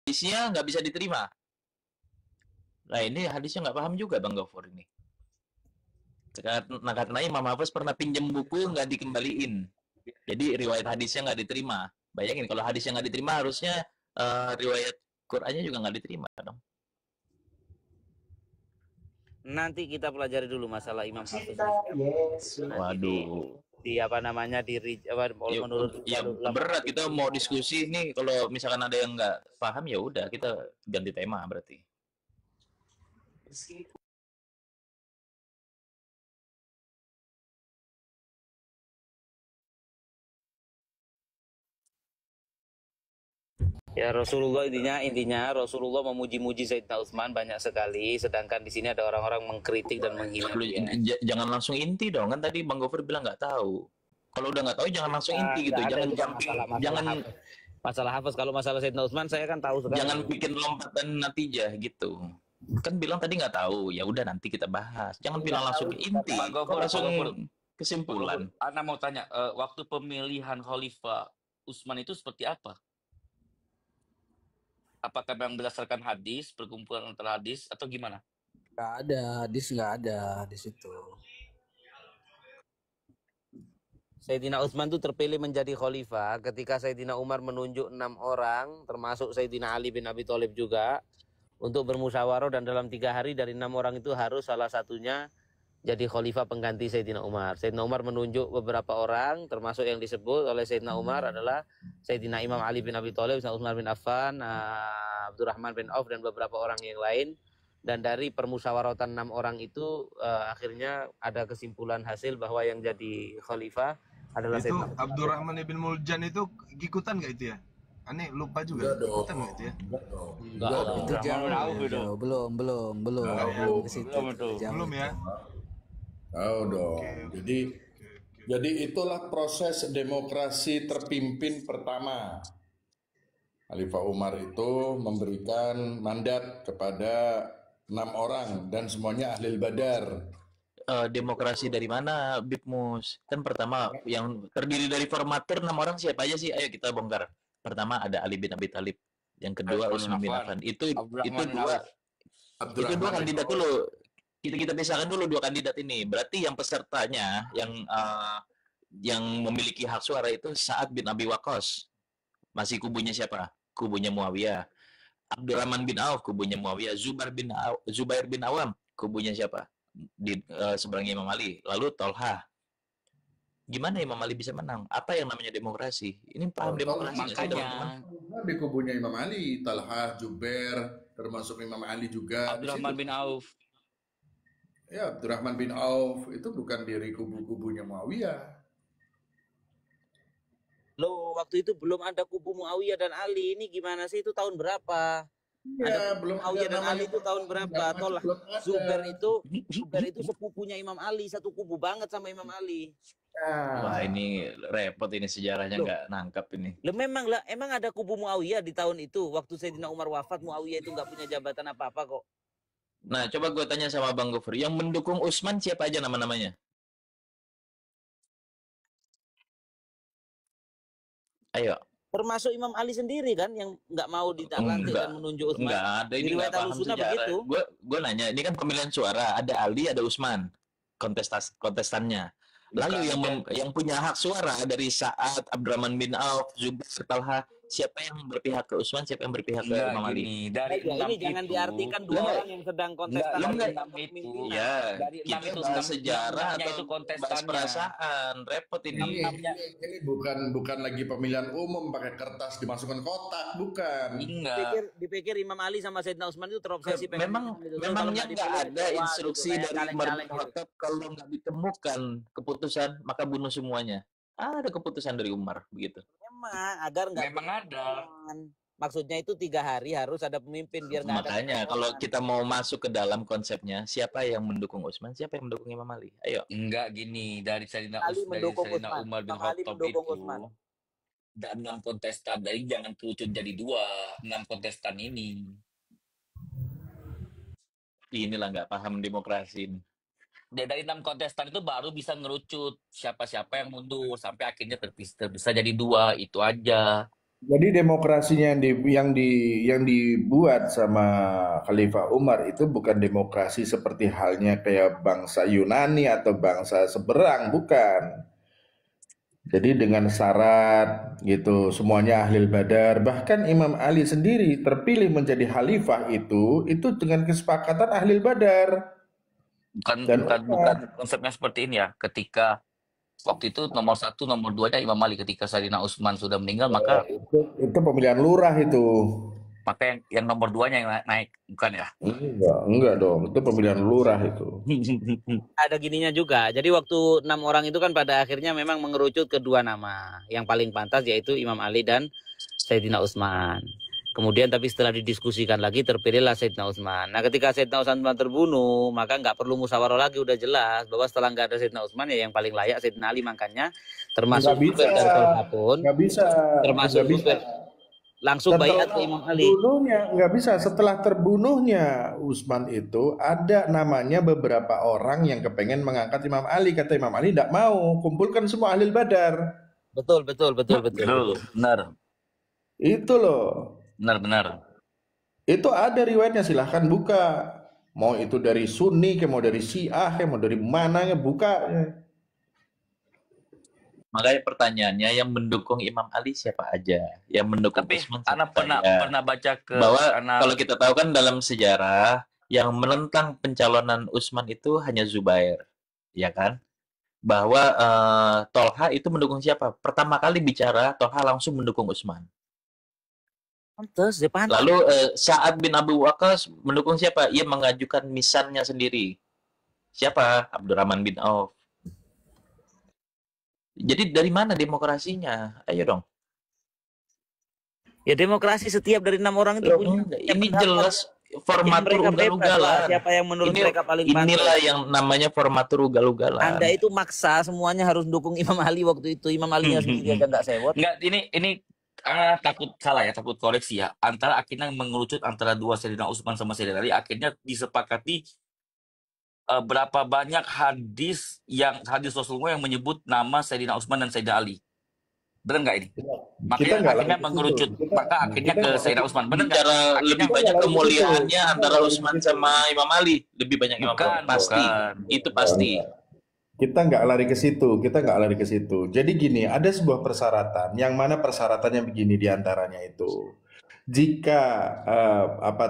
hadisnya nggak bisa diterima. Nah ini hadisnya nggak paham juga Bang Gofur ini. Karena Imam Hafiz pernah pinjam buku nggak dikembaliin. Jadi riwayat hadisnya nggak diterima. Bayangin kalau hadisnya nggak diterima harusnya riwayat Qur'annya juga nggak diterima dong. Nanti kita pelajari dulu masalah Imam Hafiz. Waduh. Di apa namanya menurut ya berat kita mau diskusi nih, kalau misalkan ada yang nggak paham ya udah kita ganti tema berarti. Ya Rasulullah intinya Rasulullah memuji-muji Sayyidina Utsman banyak sekali, sedangkan di sini ada orang-orang mengkritik dan menghina dia. Jangan langsung inti dong, kan tadi Bang Gofur bilang nggak tahu. Kalau udah nggak tahu jangan langsung inti gitu, jangan jumping, jangan masalah Hafiz. Kalau masalah Sayyidina Utsman saya kan tahu sekali. Jangan bikin lompatan natijah gitu. Kan bilang tadi nggak tahu, ya udah nanti kita bahas. Jangan bilang langsung inti, langsung kesimpulan. Ana mau tanya, waktu pemilihan Khalifah Utsman itu seperti apa? Apakah memang berdasarkan hadis, perkumpulan antara hadis, atau gimana? Nggak ada, hadis nggak ada di situ. Sayyidina Utsman itu terpilih menjadi khalifah ketika Sayyidina Umar menunjuk 6 orang, termasuk Sayyidina Ali bin Abi Thalib juga, untuk bermusyawarah, dan dalam 3 hari dari 6 orang itu harus salah satunya jadi khalifah pengganti Sayyidina Umar. Sayyidina Umar menunjuk beberapa orang, termasuk yang disebut oleh Sayyidina Umar adalah Sayyidina Imam Ali bin Abi Thalib, Sayyidina Utsman bin Affan, Abdurrahman bin Auf, dan beberapa orang yang lain. Dan dari permusyawaratan 6 orang itu akhirnya ada kesimpulan hasil bahwa yang jadi khalifah adalah itu Abdurrahman ibn Muljan. Itu ikutan nggak itu ya? Aneh lupa juga. Ikutan nggak itu ya? Itu jauh. Belum ke situ. Belum ya? Tahu dong. Jadi itulah proses demokrasi terpimpin pertama. Khalifah Umar itu memberikan mandat kepada 6 orang dan semuanya ahli badar. Demokrasi dari mana, Bipmus? Kan pertama yang terdiri dari formatur 6 orang siapa aja sih? Ayo kita bongkar. Pertama ada Ali bin Abi Thalib. Yang kedua Utsman bin Affan. Itu dua kandidat dulu. Kita pisahkan dulu 2 kandidat ini. Berarti yang pesertanya yang memiliki hak suara itu Sa'ad bin Abi Waqqas. Masih kubunya siapa? Kubunya Muawiyah. Abdurrahman bin Auf, kubunya Muawiyah. Zubair bin Awam, kubunya siapa? Di seberangnya Imam Ali. Lalu Tolha. Gimana Imam Ali bisa menang? Apa yang namanya demokrasi? Ini paham demokrasi nggak sih, teman-teman? Di kubunya Imam Ali, Talha, Jubair, termasuk Imam Ali juga. Abdurrahman bin Auf. Ya, Abdurrahman bin Auf itu bukan dari kubu-kubunya Muawiyah. Loh, waktu itu belum ada kubu Muawiyah dan Ali. Ini gimana sih? Itu tahun berapa? Ya, belum Muawiyah dan Ali itu tahun berapa? Tolak. Zubair itu sepupunya Imam Ali, satu kubu banget sama Imam Ali. Wah, ini repot ini sejarahnya, nggak nangkap ini. Loh, emang ada kubu Muawiyah di tahun itu. Waktu Sayyidina Umar wafat, Muawiyah itu nggak punya jabatan apa-apa kok. Nah, coba gue tanya sama Bang Gofur, yang mendukung Utsman siapa aja nama-namanya? Ayo. Termasuk Imam Ali sendiri kan yang nggak mau dilantik dan menunjuk Utsman. Enggak ada, ini nggak paham sejarah. Gue nanya, ini kan pemilihan suara, ada Ali, ada Utsman, kontestannya. Lalu yang punya hak suara dari Sa'ad, Abdurrahman bin Auf, Zubair, Talha, siapa yang berpihak ke Utsman, siapa yang berpihak ke Imam Ali? Dari ini jangan diartikan 2 orang yang sedang kontestan. Ya, kita bahas sejarah atau bahas perasaan, repot ini. Ini bukan lagi pemilihan umum pakai kertas dimasukkan kotak, bukan. Dipikir Imam Ali sama Sayyidina Utsman itu terobsesi. Memangnya nggak ada instruksi dari Umar bin Khattab kalau nggak ditemukan keputusan maka bunuh semuanya. Ada keputusan dari Umar begitu. Memang ada. Maksudnya itu 3 hari harus ada pemimpin biar nggak ada. Makanya kalau kita mau masuk ke dalam konsepnya, siapa yang mendukung Utsman, siapa yang mendukung Imam Ali? Ayo. Enggak gini, dari Sayyidina Umar bin Khattab itu dan 6 kontestan. Jadi jangan kerucut jadi 2, 6 kontestan ini. Inilah nggak paham demokrasi ini. Dari 6 kontestan itu baru bisa ngerucut siapa-siapa yang mundur sampai akhirnya terpisah jadi 2, itu aja. Jadi demokrasinya yang dibuat sama Khalifah Umar itu bukan demokrasi seperti halnya kayak bangsa Yunani atau bangsa seberang, bukan. Jadi dengan syarat gitu, semuanya ahli badar. Bahkan Imam Ali sendiri terpilih menjadi khalifah itu dengan kesepakatan ahli badar. Bukan konsepnya seperti ini ya. Ketika waktu itu nomor 1, nomor 2-nya Imam Ali. Ketika Sayyidina Utsman sudah meninggal, maka itu pemilihan lurah itu. Maka yang nomor 2-nya yang naik, bukan ya? Enggak dong. Itu pemilihan lurah itu. Ada gininya juga. Jadi waktu 6 orang itu kan pada akhirnya memang mengerucut ke 2 nama. Yang paling pantas yaitu Imam Ali dan Sayyidina Utsman. Kemudian tapi setelah didiskusikan lagi terpilihlah Sayyidina Utsman. Nah ketika Sayyidina Utsman terbunuh, maka nggak perlu musyawarah lagi, udah jelas bahwa setelah nggak ada Sayyidina Utsman ya yang paling layak Sayyidina Ali. Makanya termasuk Zubair dan Tolha pun nggak bisa, termasuk Zubair langsung bayat ke Imam Ali. Nggak bisa. Setelah terbunuhnya Utsman itu ada namanya beberapa orang yang kepengen mengangkat Imam Ali. Kata Imam Ali tidak mau, kumpulkan semua ahli badar. Betul. Benar. Itu loh. Benar. Itu ada riwayatnya, silahkan buka. Mau itu dari Sunni, mau dari Syiah, mau dari mana, buka. Makanya pertanyaannya yang mendukung Imam Ali siapa aja? Yang mendukung Utsman Ana pernah baca bahwa kalau kita tahu kan dalam sejarah yang menentang pencalonan Utsman itu hanya Zubair, ya kan? Bahwa Tolha itu mendukung siapa? Pertama kali bicara Tolha langsung mendukung Utsman. Pantes, Lalu Sa'ad bin Abu Waqqas mendukung siapa? Ia mengajukan misannya sendiri. Siapa? Abdurrahman bin Auf. Jadi dari mana demokrasinya? Ayo dong. Ya demokrasi setiap dari 6 orang itu punya. Ini jelas formatur ugal-ugalan. Siapa yang menurut mereka paling pantas. Inilah yang namanya formatur ugal-ugalan. Anda itu maksa semuanya harus dukung Imam Ali waktu itu. Imam Ali sendiri aja nggak sewot. Enggak, ini takut salah ya, takut koreksi ya. Antara akhirnya mengerucut antara dua Sayyidina Utsman sama Sayyidina Ali, akhirnya disepakati berapa banyak hadis Rasulullah yang menyebut nama Sayyidina Utsman dan Sayyidina Ali. Benar nggak ini? Makanya akhirnya mengerucut, maka akhirnya ke Sayyidina Utsman. Benar nggak? Bicara lebih banyak kemuliaannya antara Utsman sama Imam Ali, lebih banyak Imam Ali. Pasti. Itu pasti. Kita nggak lari ke situ. Jadi gini, ada sebuah persyaratan, yang mana persyaratannya begini diantaranya itu. Jika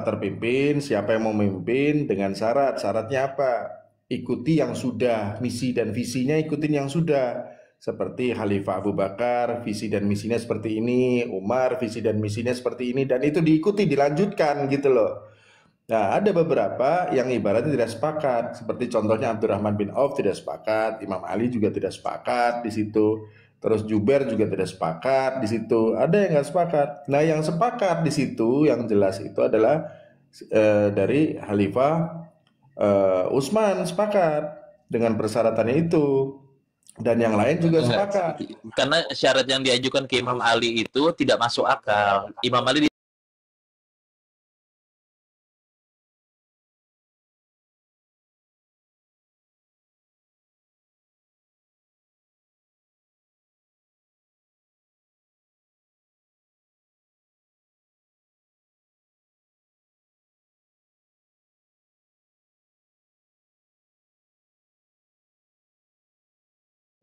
terpimpin, siapa yang mau memimpin dengan syaratnya apa? Ikuti yang sudah, misi dan visinya ikutin yang sudah. Seperti Khalifah Abu Bakar, visi dan misinya seperti ini, Umar, visi dan misinya seperti ini, dan itu diikuti, dilanjutkan gitu loh. Nah, ada beberapa yang ibaratnya tidak sepakat, seperti contohnya Abdurrahman bin Auf tidak sepakat, Imam Ali juga tidak sepakat di situ. Terus Jubair juga tidak sepakat di situ. Ada yang nggak sepakat. Nah, yang sepakat di situ yang jelas itu adalah dari Khalifah Utsman sepakat dengan persyaratannya itu. Dan yang lain juga sepakat. Karena syarat yang diajukan ke Imam Ali itu tidak masuk akal. Imam Ali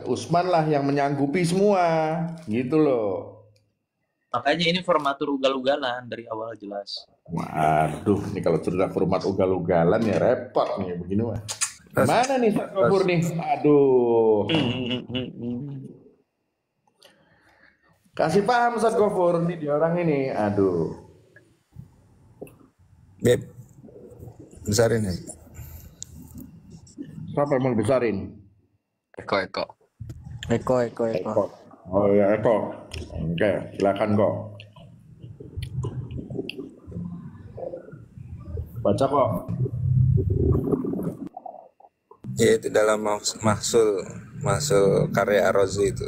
Utsman lah yang menyanggupi semua, gitu loh. Makanya ini formatur ugal-ugalan dari awal jelas. Waduh, ini kalau sudah format ugal-ugalan ya repot nih begini mah. Mana nih Ustaz Gofur nih? Aduh. Kasih paham Ustaz Gofur nih di orang ini. Aduh. Beb, besarin ya. Siapa yang mau besarin? Eko. Oh ya Eko. Oke, silakan kok. Baca kok. Ya, itu dalam mahsul karya Ar-Razi itu.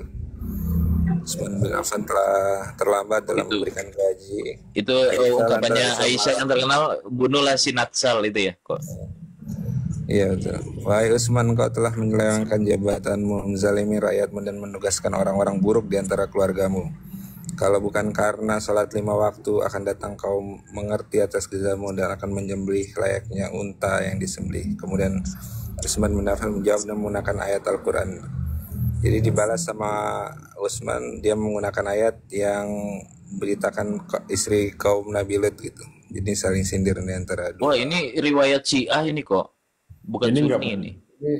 Utsman bin Affan telah terlambat dalam memberikan gaji. Itu ungkapannya Aisyah yang terkenal, bunuhlah si Natsal itu ya kok. Iya betul. Wahai Utsman, kau telah menyelewengkan jabatanmu, menzalimi rakyatmu dan menugaskan orang-orang buruk di antara keluargamu. Kalau bukan karena salat 5 waktu akan datang kaum mengerti atas gezamu dan akan menyembelih layaknya unta yang disembelih. Kemudian Utsman bin Affan menjawab dan menggunakan ayat Al-Quran. Jadi dibalas sama Utsman, dia menggunakan ayat yang beritakan istri kaum Nabi Lut gitu. Jadi saling sindir di antara Wah, dua. ini riwayat Syiah ini kok. Bukan Ini Sunni nggak ini. ini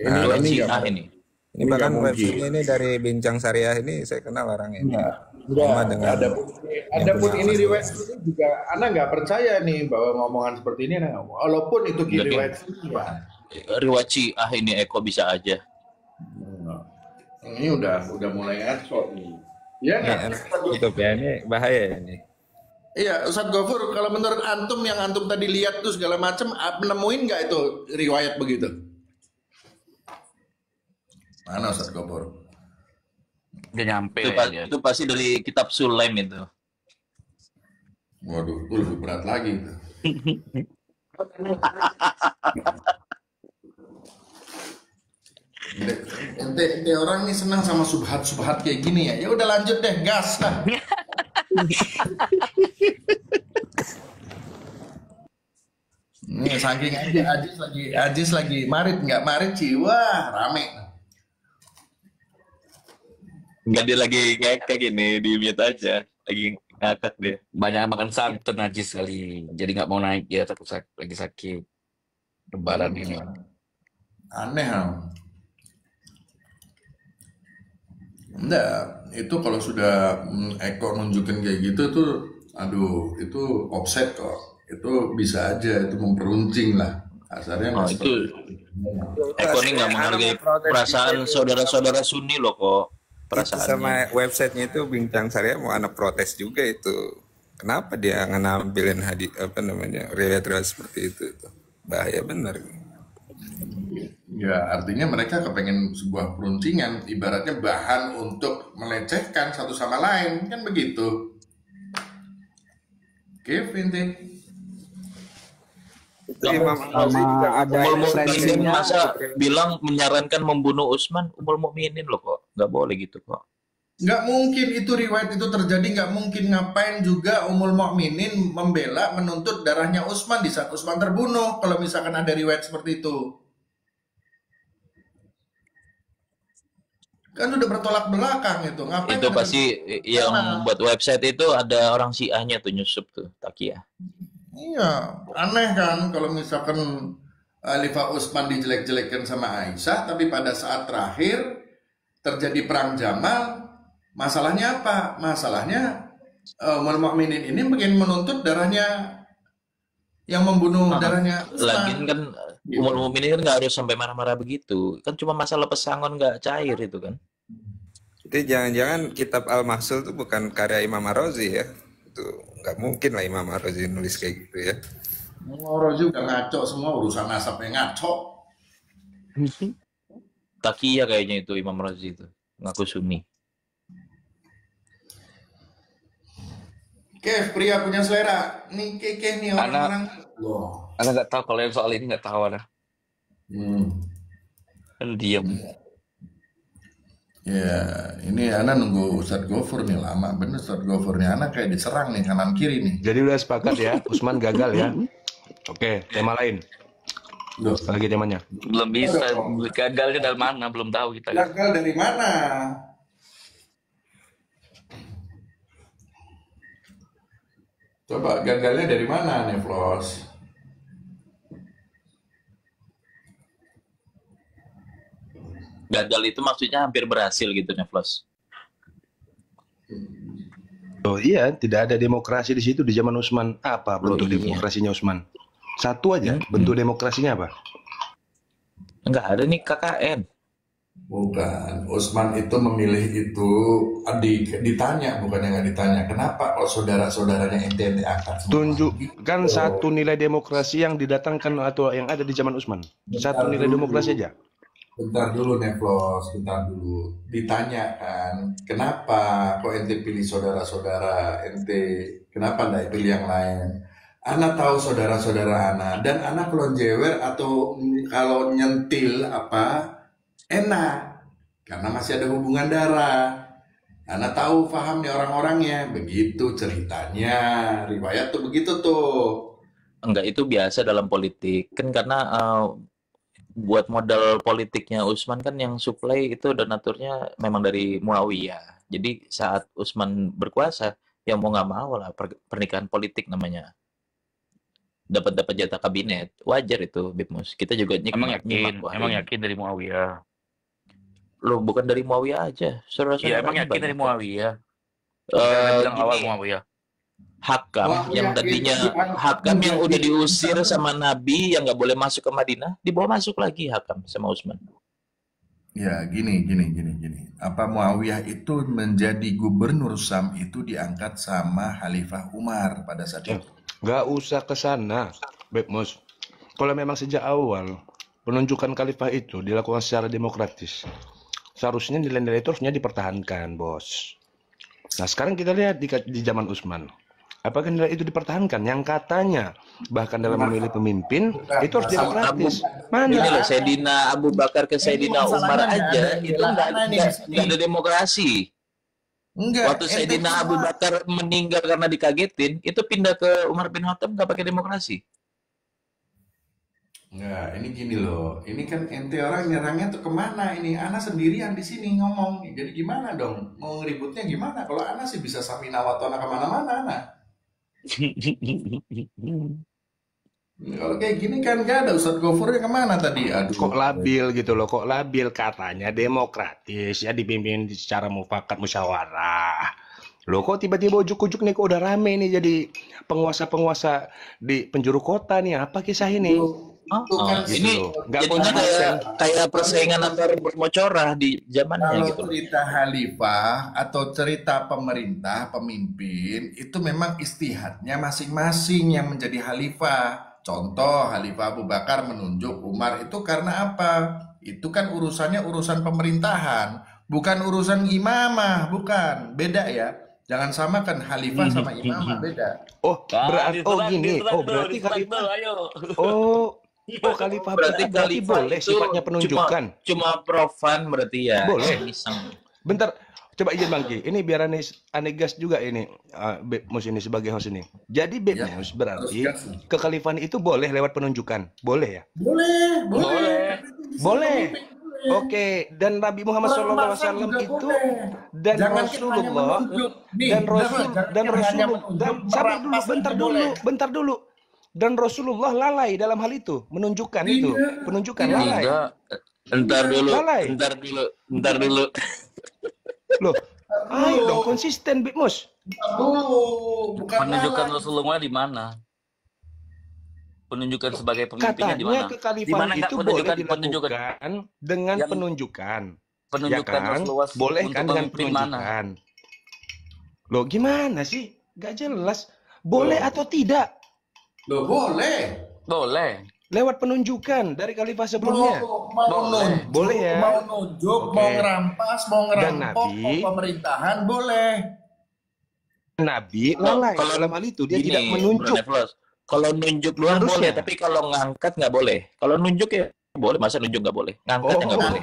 Riwayat ini Syiah nggak ini. Ini ini nggak bahkan mungkin. websitenya ini dari Bincang Syariah ini saya kenal orangnya. Enggak, Sama dengan ada pun ini riwayat ini juga Ana nggak percaya nih bahwa ngomongan seperti ini, Ana. Walaupun itu Berarti riwayat ya. riwayat Syiah ini Eko bisa aja. Ini udah mulai ngaco nih. Iya ini nggak? anak tutup ya, ini bahaya ini. Iya, Ustadz Gofur, kalau menurut antum yang antum tadi lihat tuh segala macam, nemuin nggak itu riwayat begitu? Mana Ustadz Gofur? Udah nyampe Itu, dia. itu pasti dari kitab Sulaim itu. Waduh, itu lebih berat lagi itu. Ente orang nih senang sama subhat kayak gini ya. Ya udah lanjut deh, gas lah. Nih saking Ajis lagi marit nggak marit sih, wah rame. Enggak, dia lagi kayak gini, di mute aja. Lagi ngakak dia. Banyak makan santan najis kali. Jadi nggak mau naik ya, takut lagi sakit. Lebaran ini. Aneh Enggak, itu kalau sudah Eko nunjukin kayak gitu tuh, aduh, itu offset kok. Itu bisa aja, itu memperuncing lah. Kasarnya Oh, nggak itu seperti Eko ini nggak menghargai perasaan saudara-saudara Sunni loh kok. Itu sama Perasaannya. websitenya itu Bincang Syariah mau anak protes juga itu. Kenapa dia ngambilin riwayat-riwayat seperti itu? Bahaya benar. Ya, artinya mereka kepengen sebuah peruncingan, ibaratnya bahan untuk melecehkan satu sama lain, kan begitu. Kevin deh. Itu Imam Al-Razi juga ada Ummul Mukminin referensinya. masa bilang menyarankan membunuh Utsman, Ummul Mukminin loh kok. Nggak boleh gitu kok. Nggak mungkin itu riwayat itu terjadi, nggak mungkin. Ngapain juga Ummul Mukminin membela menuntut darahnya Utsman di saat Utsman terbunuh, kalau misalkan ada riwayat seperti itu. Kan udah bertolak belakang itu. Ngapain Itu ada pasti yang Karena- buat website itu ada orang Syiahnya tuh nyusup tuh, Takia. Iya, aneh kan kalau misalkan Khalifah Utsman dijelek-jelekan sama Aisyah, tapi pada saat terakhir terjadi perang Jamal, masalahnya apa? Masalahnya Ummul Mukminin ini ingin menuntut darahnya yang membunuh darahnya Lagian Utsman. kan Ummul Mukminin kan nggak harus sampai marah-marah begitu. Kan cuma masalah pesangon nggak cair itu kan. Itu jangan-jangan kitab Al-Mahsul itu bukan karya Imam Ar-Razi ya. Itu nggak mungkin lah Imam Ar-Razi nulis kayak gitu ya. Rozi udah ngaco semua, urusan nasabnya ngaco. Takia kayaknya itu Imam Razi itu. Ngaku Sunni. Kev, pria punya selera. Nih keke nih orang-orang. Loh. Anda nggak tahu kalau yang soal ini nggak tahu ada. Kan diam. Ya, ini Ana nunggu Ustadz Gofur nih lama. Bener Ustadz Gofurnya Ana kayak diserang nih kanan kiri nih. Jadi udah sepakat ya, Utsman gagal ya. Oke, tema lain. Loh, Lagi temanya. Belum bisa. Gagalnya dari mana? Belum tahu kita. gagal dari mana? Coba gagalnya dari mana nih, Flos? Gagal itu maksudnya hampir berhasil gitu Nevlos. Oh iya, tidak ada demokrasi di situ di zaman Utsman. Apa bentuk iya. demokrasinya Utsman? Satu aja, bentuk demokrasinya apa? Enggak ada nih KKN. Bukan, Utsman itu memilih itu ditanya, bukannya nggak ditanya. Kenapa kalau saudara-saudaranya ente angkat semua? Tunjukkan satu nilai demokrasi yang didatangkan atau yang ada di zaman Utsman. Satu nilai demokrasi aja. Bentar dulu Nevlos, bentar dulu. Ditanya kan, kenapa kok ente pilih saudara-saudara ente? Kenapa nggak pilih yang lain? Ana tahu saudara-saudara Ana, dan Ana kalau jewer atau kalau nyentil apa enak, karena masih ada hubungan darah. Ana tahu paham nih orang-orangnya. Begitu ceritanya. Riwayat tuh begitu tuh. Enggak, itu biasa dalam politik. Kan karena buat modal politiknya Utsman kan yang supply itu donaturnya memang dari Muawiyah. Jadi saat Utsman berkuasa, ya mau nggak mau lah pernikahan politik namanya. Dapat jatah kabinet. Wajar itu, Bipmus. Kita juga Emang yakin dari Muawiyah? Loh, bukan dari Muawiyah aja. Iya, Saudara-saudara emang yakin dari Muawiyah. Bilang awal gini, Muawiyah. Hakam yang tadinya Hakam yang udah diusir sama Nabi yang nggak boleh masuk ke Madinah, dibawa masuk lagi Hakam sama Utsman. Ya, gini. Apa Muawiyah itu menjadi gubernur Sam itu diangkat sama Khalifah Umar pada saat itu. Nggak usah ke sana, Bepmus. Kalau memang sejak awal penunjukan khalifah itu dilakukan secara demokratis, seharusnya nilai-nilai itu harusnya dipertahankan, bos. Nah, sekarang kita lihat di zaman Utsman. Apakah nilai itu dipertahankan? Yang katanya bahkan dalam memilih pemimpin itu harus demokratis. Ini Mana? loh, Sayyidina Abu Bakar ke Sayyidina Umar aja itu nggak ada demokrasi. Enggak, Waktu Sayyidina Abu Bakar meninggal karena dikagetin, itu pindah ke Umar bin Khattab nggak pakai demokrasi. Enggak, ini gini loh. Ini kan ente orang nyerangnya tuh kemana ini? Ana sendirian di sini ngomong. Jadi gimana dong? Mau ngeributnya gimana? Kalau Ana sih bisa samina watona kemana-mana, Ana. Kalau kayak gini kan gak ada Ustadz Gofurnya kemana tadi? Aduh. Kok labil gitu loh, kok labil katanya demokratis ya dipimpin secara mufakat musyawarah. Loh kok tiba-tiba ujuk-ujuk nih kok udah rame nih jadi penguasa-penguasa di penjuru kota nih, apa kisah ini? Ini nggak jadinya kayak persaingan antar bermocorah di zamannya Kalau gitu. cerita khalifah atau cerita pemerintah, pemimpin, itu memang istihadnya masing-masing yang menjadi khalifah. Contoh, Khalifah Abu Bakar menunjuk Umar itu karena apa? Itu kan urusannya urusan pemerintahan, bukan urusan imamah, bukan. Beda ya. Jangan samakan khalifah sama imamah, beda. Oh, gini. Oh, berarti khalifah. Khalifah berarti boleh itu sifatnya penunjukan. Cuma profan berarti ya. Boleh. Iseng. Bentar, coba izin Bang Ki. Ini biar aneh gas juga ini Bepmus ini sebagai host ini. Jadi Bepmus berarti kekhalifahan itu boleh lewat penunjukan. Boleh ya? Boleh. Oke, dan Nabi Muhammad SAW itu dan Rasulullah bentar dulu. Dan Rasulullah lalai dalam hal itu, menunjukkan itu, penunjukan lalai. Entar dulu. Loh, ayo dong konsisten, Bipmus. Penunjukan Rasulullah di mana? Penunjukan sebagai pemimpinnya di mana? Katanya kekhalifahan itu boleh dilakukan dengan penunjukan. Penunjukan ya kan? Rasulullah Boleh untuk kan dengan pemimpin penunjukan. Loh, gimana sih? Gak jelas. Boleh atau tidak? Loh, boleh. Lewat penunjukan dari khalifah sebelumnya. Boleh ya. Mau nunjuk, mau ngerampas, mau ngerampok, mau pemerintahan, boleh. Nabi lalai dalam hal itu, dia tidak menunjuk. Kalau nunjuk doang boleh, tapi kalau ngangkat nggak boleh. Kalau nunjuk ya boleh, masa nunjuk nggak boleh? Ngangkatnya nggak boleh.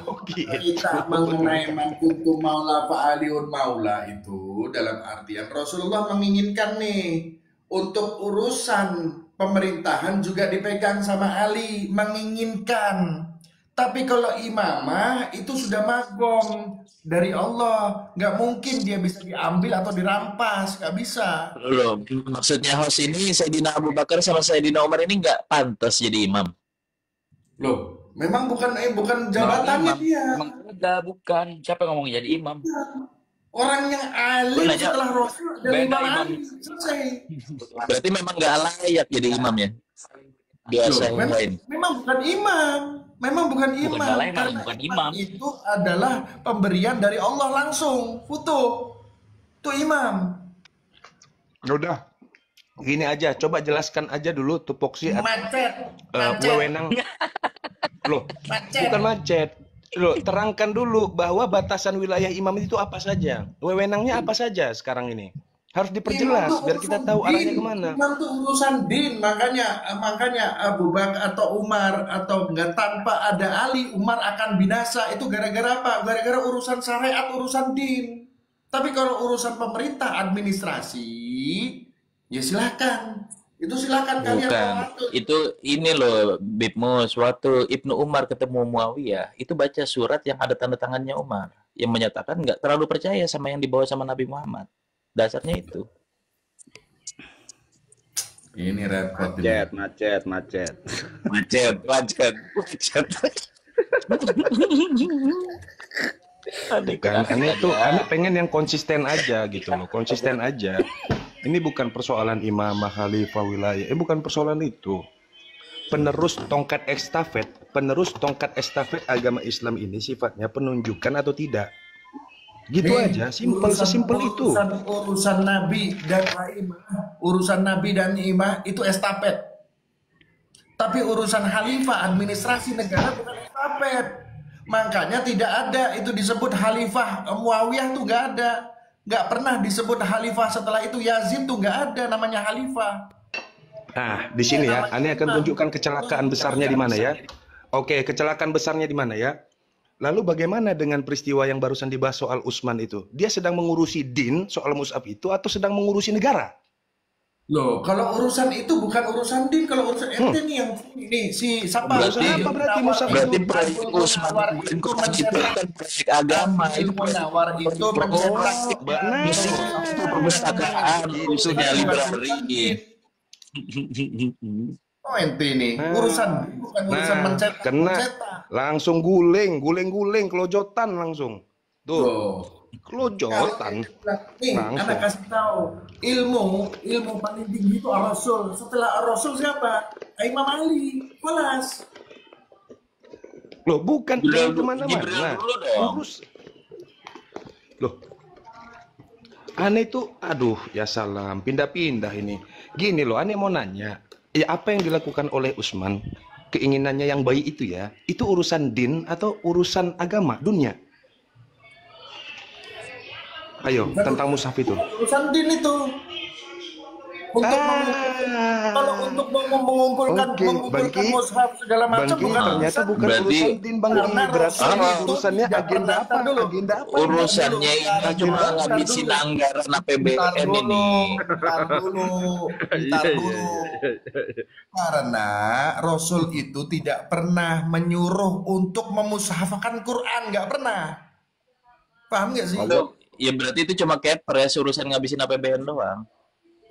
Kita mengenai mankuntum maula fa'aliun maula itu dalam artian Rasulullah menginginkan nih untuk urusan pemerintahan juga dipegang sama Ali, menginginkan. Tapi kalau imamah itu sudah magom dari Allah, nggak mungkin dia bisa diambil atau dirampas, nggak bisa. Loh, maksudnya host ini Sayyidina Abu Bakar sama Sayyidina Umar ini nggak pantas jadi imam. Loh, memang bukan jabatannya dia. Bukan. Siapa yang ngomong jadi imam? Orang yang alim setelah Rasul dan imam selesai. Berarti memang nggak layak jadi imam ya? Biasa yang lain. Memang bukan imam. Karena bukan imam. Itu adalah pemberian dari Allah langsung. Foto. Itu imam. Udah. Gini aja, coba jelaskan aja dulu tupoksi Macet. wewenang. Loh, bukan macet. Loh, terangkan dulu bahwa batasan wilayah imam itu apa saja. Wewenangnya apa saja sekarang ini. Harus diperjelas biar kita tahu arahnya kemana. Imam itu urusan din, makanya Abu Bakar atau Umar atau enggak tanpa ada Ali, Umar akan binasa. Itu gara-gara apa? Gara-gara urusan syariat, urusan din. Tapi kalau urusan pemerintah administrasi, ya silakan. Itu silakan kalian Bukan. mengatur. Itu ini loh, Bib Mus, waktu Ibnu Umar ketemu Muawiyah, itu baca surat yang ada tanda tangannya Umar, yang menyatakan nggak terlalu percaya sama yang dibawa sama Nabi Muhammad. Dasarnya itu. Ini repot. Macet. Macet. Kan aneh tuh, aneh pengen yang konsisten aja gitu loh, konsisten aja. Ini bukan persoalan imamah, khalifah, wilayah, bukan persoalan itu. Penerus tongkat estafet agama Islam ini sifatnya penunjukan atau tidak. Gitu aja, sesimpel itu. Urusan Nabi dan imam itu estafet. Tapi urusan khalifah, administrasi negara bukan estafet. Makanya tidak ada itu disebut khalifah Muawiyah tuh nggak ada. Nggak pernah disebut khalifah setelah itu Yazid tuh nggak ada namanya khalifah. Nah, di sini ya, Ane akan tunjukkan kecelakaan besarnya di mana ya. Oke, kecelakaan besarnya di mana ya. Lalu bagaimana dengan peristiwa yang barusan dibahas soal Utsman itu? Dia sedang mengurusi din soal mushaf itu atau sedang mengurusi negara? Loh, kalau urusan itu bukan urusan din, kalau urusan ente nih yang ini si siapa? Berarti mushaf Berarti Utsman itu mencetak agama, itu Munawar itu mencetak perpustakaan, usulnya library. Oh ente ini urusan bukan urusan mencetak. Kena langsung guling, kelojotan langsung. Tuh, kelojotan. Nih, anak kasih tahu ilmu paling tinggi itu Ar-Rasul. Setelah Ar-Rasul siapa? Imam Ali, kelas. Loh, bukan itu mana-mana. Loh, aneh tuh, aduh, ya salam, pindah-pindah ini. Gini loh, aneh mau nanya, ya apa yang dilakukan oleh Utsman, keinginannya yang baik itu ya, itu urusan din atau urusan agama, dunia? Ayo, tentang mushaf itu. Urusan din itu. Kalau untuk mengumpulkan mushaf segala macam ternyata bukan urusan din, Bang. Berarti urusannya agenda apa? Urusannya ini cuma ngabisin anggaran APBN ini. Bentar dulu. Karena Rasul itu tidak pernah menyuruh untuk memushafkan Quran, nggak pernah. Paham nggak sih? Ya berarti itu cuma kepres, urusan ngabisin APBN doang.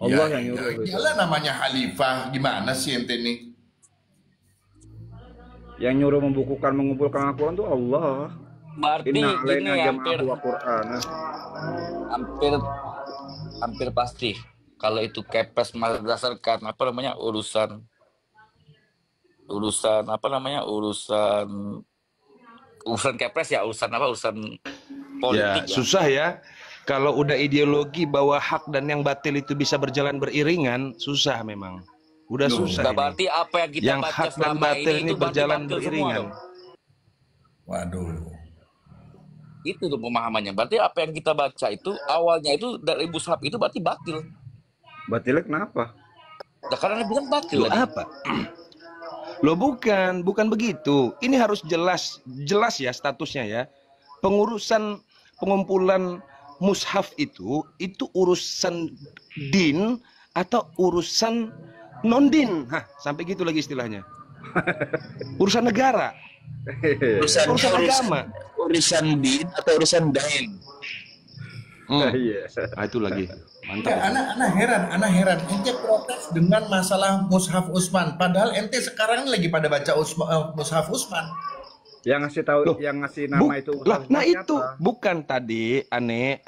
Allah yang nyuruh. Iyalah namanya khalifah, gimana sih ente nih? Yang nyuruh mengumpulkan Al-Quran itu Allah. Berarti ini hampir pasti kalau itu kepres berdasarkan apa namanya urusan kepres ya, urusan politik ya. Susah ya. Kalau udah ideologi bahwa hak dan yang batil itu bisa berjalan beriringan, susah memang. Udah susah. Berarti apa yang kita yang baca hak dan batil ini berjalan beriringan. Waduh. Itu tuh pemahamannya. Berarti apa yang kita baca itu awalnya itu dari mushaf itu berarti batil. Batilnya kenapa? Nah, karena bilang batil. Loh, apa? Loh bukan begitu. Ini harus jelas ya statusnya ya. Pengumpulan mushaf itu urusan din atau urusan non din. Sampai gitu lagi istilahnya. Urusan negara. Urusan agama. Urusan din atau urusan dain. Nah, itu lagi. Mantap. Anak heran. Ente protes dengan masalah mushaf Utsman. Padahal ente sekarang lagi pada baca mushaf Utsman. Yang ngasih tahu, yang ngasih nama itu. Nah itu bukan tadi aneh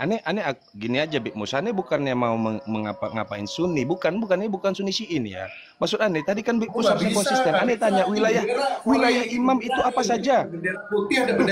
gini aja, Bik Mus. Aneh bukannya mau ngapain Sunni, bukan ini bukan Sunni Syi'in ya. Maksud aneh tadi kan Bik Mus harusnya konsisten. Aneh tanya wilayah imam itu apa saja? Bendera putih ada bendera